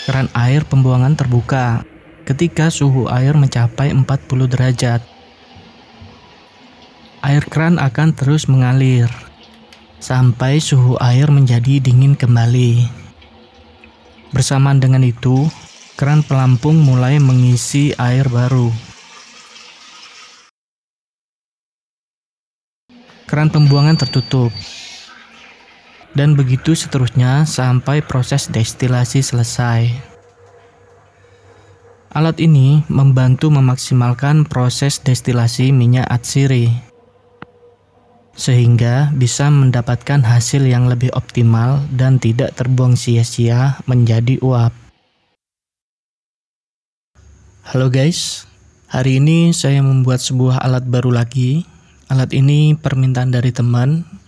Keran air pembuangan terbuka ketika suhu air mencapai 40 derajat. Air keran akan terus mengalir sampai suhu air menjadi dingin kembali. Bersamaan dengan itu, keran pelampung mulai mengisi air baru. Keran pembuangan tertutup. Dan begitu seterusnya sampai proses destilasi selesai. Alat ini membantu memaksimalkan proses destilasi minyak atsiri, sehingga bisa mendapatkan hasil yang lebih optimal dan tidak terbuang sia-sia menjadi uap. Halo guys, hari ini saya membuat sebuah alat baru lagi. Alat ini permintaan dari teman.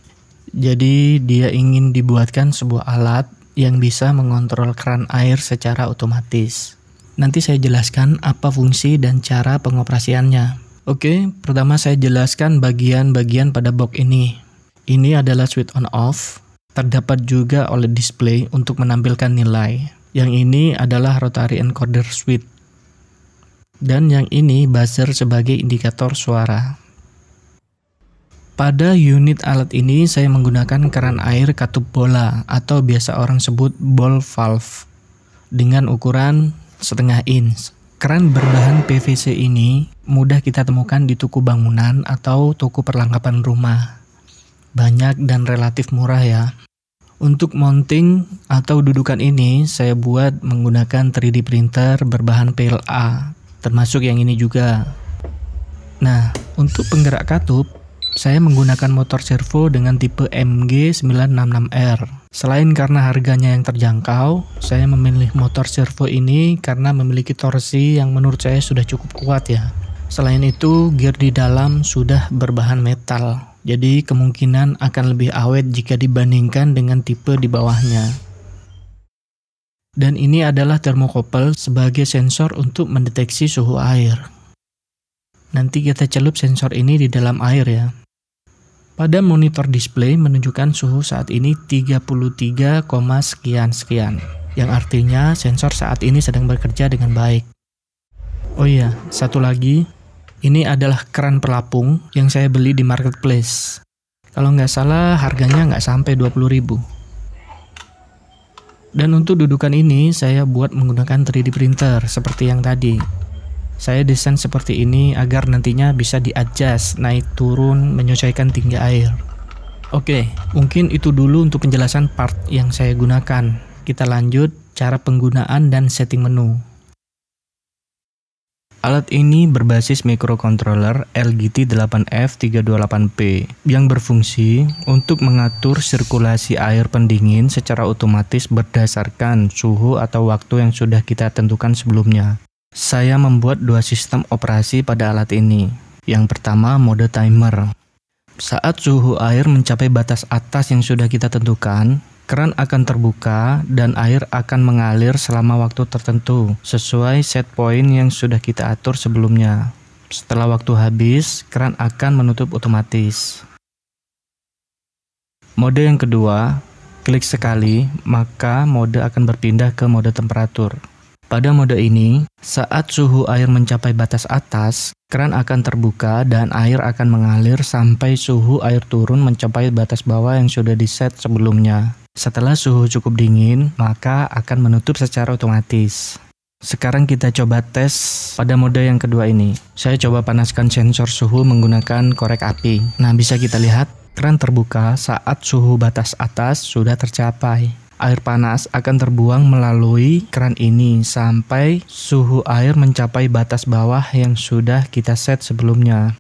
Jadi dia ingin dibuatkan sebuah alat yang bisa mengontrol keran air secara otomatis. Nanti saya jelaskan apa fungsi dan cara pengoperasiannya. Oke, pertama saya jelaskan bagian-bagian pada box ini. Ini adalah switch on off. Terdapat juga OLED display untuk menampilkan nilai. Yang ini adalah rotary encoder switch. Dan yang ini buzzer sebagai indikator suara. Pada unit alat ini saya menggunakan keran air katup bola atau biasa orang sebut ball valve dengan ukuran setengah inch. Keran berbahan PVC ini mudah kita temukan di toko bangunan atau toko perlengkapan rumah. Banyak dan relatif murah ya. Untuk mounting atau dudukan ini saya buat menggunakan 3D printer berbahan PLA, termasuk yang ini juga. Nah, untuk penggerak katup saya menggunakan motor servo dengan tipe MG966R. Selain karena harganya yang terjangkau, saya memilih motor servo ini karena memiliki torsi yang menurut saya sudah cukup kuat ya. Selain itu, gear di dalam sudah berbahan metal, jadi kemungkinan akan lebih awet jika dibandingkan dengan tipe di bawahnya. Dan ini adalah thermocouple sebagai sensor untuk mendeteksi suhu air. Nanti kita celup sensor ini di dalam air ya. Pada monitor display menunjukkan suhu saat ini 33, sekian, yang artinya sensor saat ini sedang bekerja dengan baik. Oh iya, satu lagi, ini adalah keran pelapung yang saya beli di marketplace. Kalau nggak salah harganya nggak sampai 20.000. Dan untuk dudukan ini saya buat menggunakan 3D printer seperti yang tadi. Saya desain seperti ini agar nantinya bisa di-adjust, naik turun, menyesuaikan tinggi air. Oke, mungkin itu dulu untuk penjelasan part yang saya gunakan. Kita lanjut cara penggunaan dan setting menu. Alat ini berbasis microcontroller LGT8F328P yang berfungsi untuk mengatur sirkulasi air pendingin secara otomatis berdasarkan suhu atau waktu yang sudah kita tentukan sebelumnya. Saya membuat dua sistem operasi pada alat ini. Yang pertama, mode timer. Saat suhu air mencapai batas atas yang sudah kita tentukan, keran akan terbuka dan air akan mengalir selama waktu tertentu sesuai set point yang sudah kita atur sebelumnya. Setelah waktu habis, keran akan menutup otomatis. Mode yang kedua, klik sekali, maka mode akan berpindah ke mode temperatur. Pada mode ini, saat suhu air mencapai batas atas, keran akan terbuka dan air akan mengalir sampai suhu air turun mencapai batas bawah yang sudah diset sebelumnya. Setelah suhu cukup dingin, maka akan menutup secara otomatis. Sekarang kita coba tes pada mode yang kedua ini. Saya coba panaskan sensor suhu menggunakan korek api. Nah, bisa kita lihat, keran terbuka saat suhu batas atas sudah tercapai. Air panas akan terbuang melalui keran ini sampai suhu air mencapai batas bawah yang sudah kita set sebelumnya.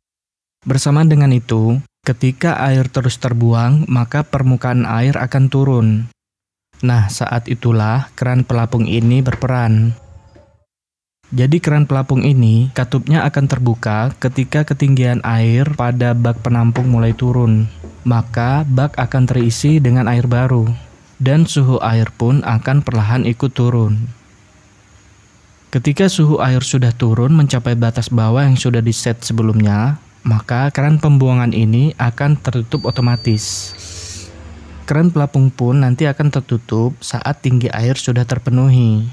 Bersamaan dengan itu, ketika air terus terbuang, maka permukaan air akan turun. Nah, saat itulah keran pelapung ini berperan. Jadi keran pelapung ini, katupnya akan terbuka ketika ketinggian air pada bak penampung mulai turun. Maka bak akan terisi dengan air baru. Dan suhu air pun akan perlahan ikut turun. Ketika suhu air sudah turun mencapai batas bawah yang sudah diset sebelumnya, maka keran pembuangan ini akan tertutup otomatis. Keran pelapung pun nanti akan tertutup saat tinggi air sudah terpenuhi.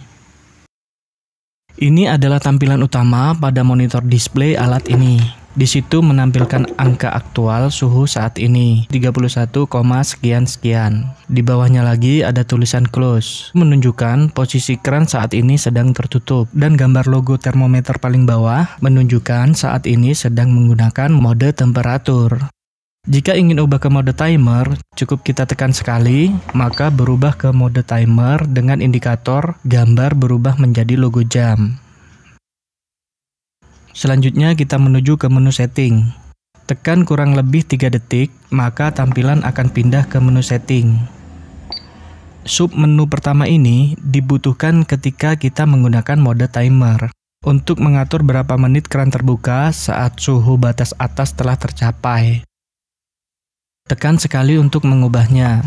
Ini adalah tampilan utama pada monitor display alat ini. Di situ menampilkan angka aktual suhu saat ini 31, sekian. Di bawahnya lagi ada tulisan close, menunjukkan posisi keran saat ini sedang tertutup, dan gambar logo termometer paling bawah menunjukkan saat ini sedang menggunakan mode temperatur. Jika ingin ubah ke mode timer, cukup kita tekan sekali, maka berubah ke mode timer dengan indikator gambar berubah menjadi logo jam. Selanjutnya kita menuju ke menu setting. Tekan kurang lebih 3 detik, maka tampilan akan pindah ke menu setting. Sub menu pertama ini dibutuhkan ketika kita menggunakan mode timer untuk mengatur berapa menit keran terbuka saat suhu batas atas telah tercapai. Tekan sekali untuk mengubahnya.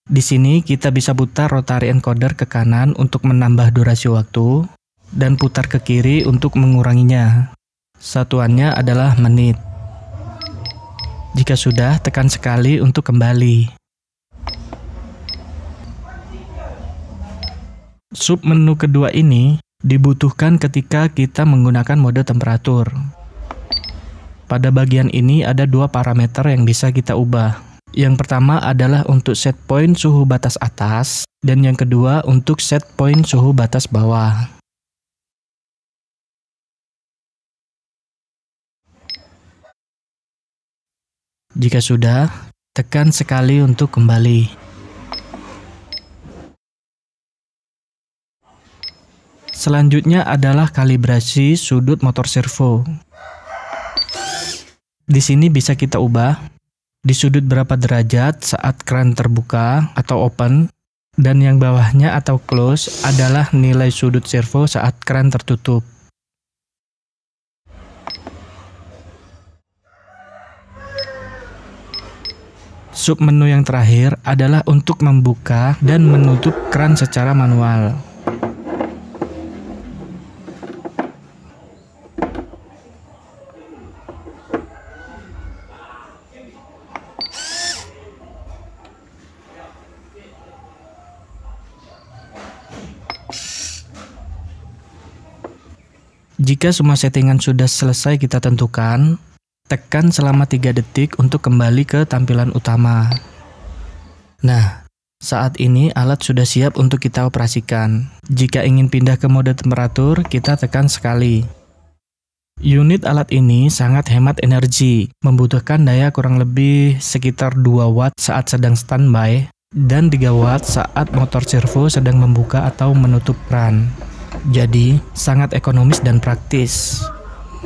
Di sini kita bisa putar rotary encoder ke kanan untuk menambah durasi waktu, dan putar ke kiri untuk menguranginya. Satuannya adalah menit. Jika sudah, tekan sekali untuk kembali. Sub menu kedua ini dibutuhkan ketika kita menggunakan mode temperatur. Pada bagian ini ada 2 parameter yang bisa kita ubah. Yang pertama adalah untuk set point suhu batas atas, dan yang kedua untuk set point suhu batas bawah. Jika sudah, tekan sekali untuk kembali. Selanjutnya adalah kalibrasi sudut motor servo. Di sini bisa kita ubah di sudut berapa derajat saat keran terbuka atau open, dan yang bawahnya atau close adalah nilai sudut servo saat keran tertutup. Submenu yang terakhir adalah untuk membuka dan menutup keran secara manual. Jika semua settingan sudah selesai kita tentukan, tekan selama 3 detik untuk kembali ke tampilan utama. Nah, saat ini alat sudah siap untuk kita operasikan. Jika ingin pindah ke mode temperatur, kita tekan sekali. Unit alat ini sangat hemat energi, membutuhkan daya kurang lebih sekitar 2 watt saat sedang standby, dan 3 watt saat motor servo sedang membuka atau menutup keran. Jadi, sangat ekonomis dan praktis.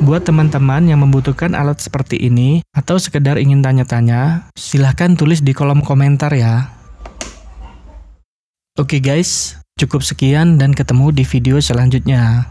Buat teman-teman yang membutuhkan alat seperti ini atau sekedar ingin tanya-tanya, silahkan tulis di kolom komentar ya. Oke guys, cukup sekian dan ketemu di video selanjutnya.